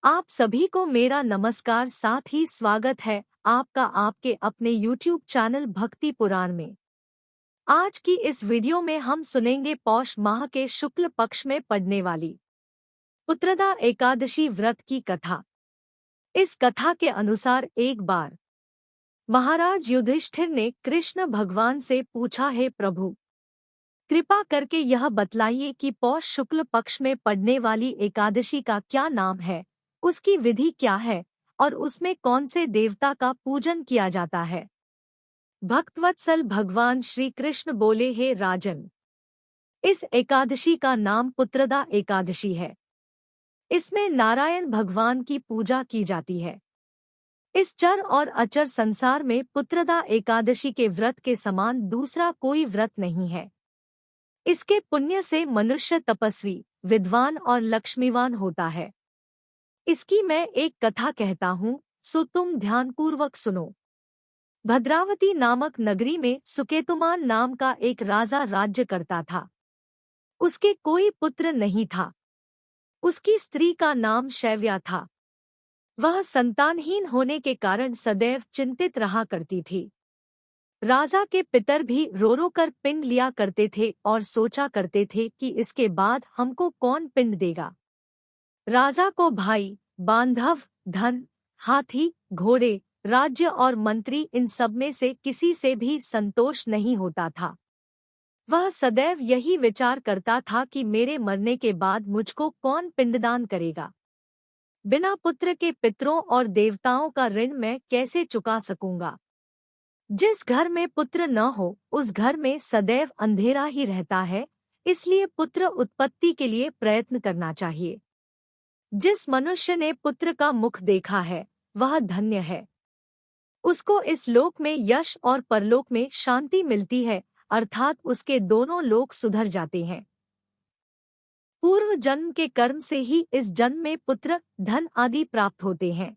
आप सभी को मेरा नमस्कार, साथ ही स्वागत है आपका आपके अपने YouTube चैनल भक्ति पुराण में। आज की इस वीडियो में हम सुनेंगे पौष माह के शुक्ल पक्ष में पड़ने वाली पुत्रदा एकादशी व्रत की कथा। इस कथा के अनुसार एक बार महाराज युधिष्ठिर ने कृष्ण भगवान से पूछा, हे प्रभु, कृपा करके यह बतलाइए कि पौष शुक्ल पक्ष में पड़ने वाली एकादशी का क्या नाम है, उसकी विधि क्या है और उसमें कौन से देवता का पूजन किया जाता है। भक्तवत्सल भगवान श्री कृष्ण बोले, हे राजन, इस एकादशी का नाम पुत्रदा एकादशी है। इसमें नारायण भगवान की पूजा की जाती है। इस चर और अचर संसार में पुत्रदा एकादशी के व्रत के समान दूसरा कोई व्रत नहीं है। इसके पुण्य से मनुष्य तपस्वी, विद्वान और लक्ष्मीवान होता है। इसकी मैं एक कथा कहता हूँ, सो तुम ध्यानपूर्वक सुनो। भद्रावती नामक नगरी में सुकेतुमान नाम का एक राजा राज्य करता था। उसके कोई पुत्र नहीं था। उसकी स्त्री का नाम शैव्या था। वह संतानहीन होने के कारण सदैव चिंतित रहा करती थी। राजा के पितर भी रो रो कर पिंड लिया करते थे और सोचा करते थे कि इसके बाद हमको कौन पिंड देगा। राजा को भाई, बांधव, धन, हाथी, घोड़े, राज्य और मंत्री, इन सब में से किसी से भी संतोष नहीं होता था। वह सदैव यही विचार करता था कि मेरे मरने के बाद मुझको कौन पिंडदान करेगा। बिना पुत्र के पितरों और देवताओं का ऋण मैं कैसे चुका सकूंगा। जिस घर में पुत्र न हो उस घर में सदैव अंधेरा ही रहता है, इसलिए पुत्र उत्पत्ति के लिए प्रयत्न करना चाहिए। जिस मनुष्य ने पुत्र का मुख देखा है वह धन्य है। उसको इस लोक में यश और परलोक में शांति मिलती है, अर्थात उसके दोनों लोक सुधर जाते हैं। पूर्व जन्म के कर्म से ही इस जन्म में पुत्र, धन आदि प्राप्त होते हैं।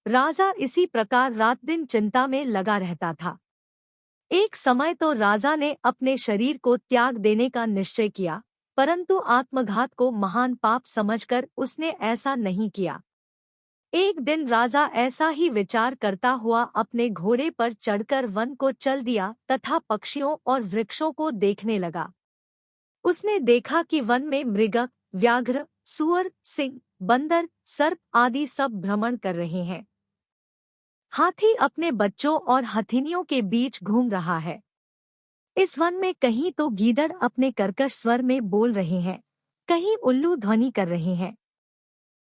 राजा इसी प्रकार रात दिन चिंता में लगा रहता था। एक समय तो राजा ने अपने शरीर को त्याग देने का निश्चय किया, परंतु आत्मघात को महान पाप समझकर उसने ऐसा नहीं किया। एक दिन राजा ऐसा ही विचार करता हुआ अपने घोड़े पर चढ़कर वन को चल दिया तथा पक्षियों और वृक्षों को देखने लगा। उसने देखा कि वन में मृग, व्याघ्र, सूअर, सिंह, बंदर, सर्प आदि सब भ्रमण कर रहे हैं। हाथी अपने बच्चों और हथिनियों के बीच घूम रहा है। इस वन में कहीं तो गीदड़ अपने कर्कश स्वर में बोल रहे हैं, कहीं उल्लू ध्वनि कर रहे हैं।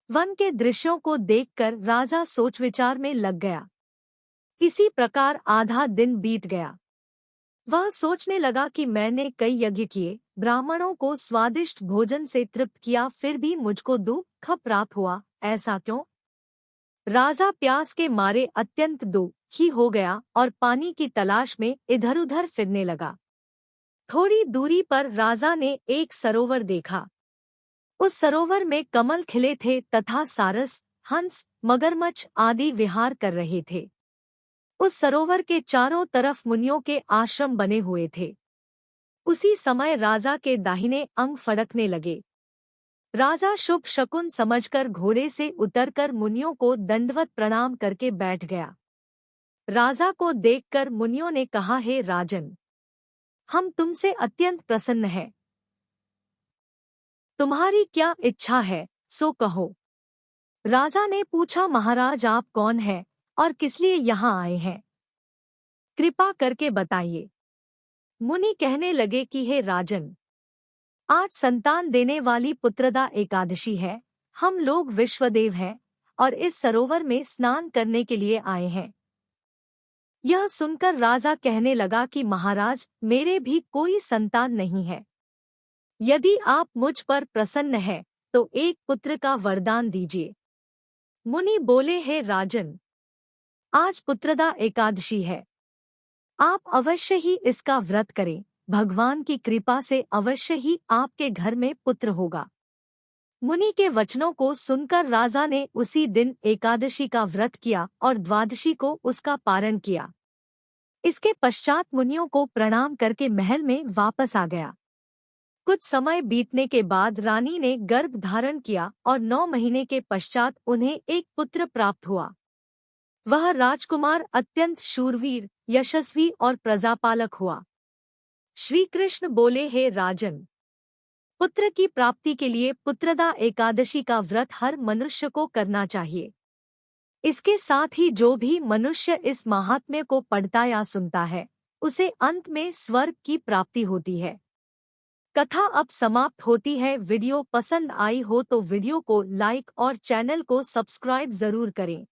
वन के दृश्यों को देखकर राजा सोच विचार में लग गया। इसी प्रकार आधा दिन बीत गया। वह सोचने लगा कि मैंने कई यज्ञ किए, ब्राह्मणों को स्वादिष्ट भोजन से तृप्त किया, फिर भी मुझको दुख प्राप्त हुआ, ऐसा क्यों? राजा प्यास के मारे अत्यंत दुखी हो गया और पानी की तलाश में इधर-उधर फिरने लगा। थोड़ी दूरी पर राजा ने एक सरोवर देखा। उस सरोवर में कमल खिले थे तथा सारस, हंस, मगरमच्छ आदि विहार कर रहे थे। उस सरोवर के चारों तरफ मुनियों के आश्रम बने हुए थे। उसी समय राजा के दाहिने अंग फड़कने लगे। राजा शुभ शकुन समझकर घोड़े से उतरकर मुनियों को दंडवत प्रणाम करके बैठ गया। राजा को देखकर मुनियों ने कहा, हे राजन, हम तुमसे अत्यंत प्रसन्न हैं। तुम्हारी क्या इच्छा है, सो कहो। राजा ने पूछा, महाराज आप कौन हैं और किस लिए यहाँ आए हैं? कृपा करके बताइए। मुनि कहने लगे कि हे राजन, आज संतान देने वाली पुत्रदा एकादशी है। हम लोग विश्वदेव हैं और इस सरोवर में स्नान करने के लिए आए हैं। यह सुनकर राजा कहने लगा कि महाराज, मेरे भी कोई संतान नहीं है। यदि आप मुझ पर प्रसन्न हैं तो एक पुत्र का वरदान दीजिए। मुनि बोले, हे राजन, आज पुत्रदा एकादशी है। आप अवश्य ही इसका व्रत करें। भगवान की कृपा से अवश्य ही आपके घर में पुत्र होगा। मुनि के वचनों को सुनकर राजा ने उसी दिन एकादशी का व्रत किया और द्वादशी को उसका पारण किया। इसके पश्चात मुनियों को प्रणाम करके महल में वापस आ गया। कुछ समय बीतने के बाद रानी ने गर्भ धारण किया और 9 महीने के पश्चात उन्हें एक पुत्र प्राप्त हुआ। वह राजकुमार अत्यंत शूरवीर, यशस्वी और प्रजापालक हुआ। श्री कृष्ण बोले, हे राजन, पुत्र की प्राप्ति के लिए पुत्रदा एकादशी का व्रत हर मनुष्य को करना चाहिए। इसके साथ ही जो भी मनुष्य इस महात्म्य को पढ़ता या सुनता है, उसे अंत में स्वर्ग की प्राप्ति होती है। कथा अब समाप्त होती है। वीडियो पसंद आई हो तो वीडियो को लाइक और चैनल को सब्सक्राइब जरूर करें।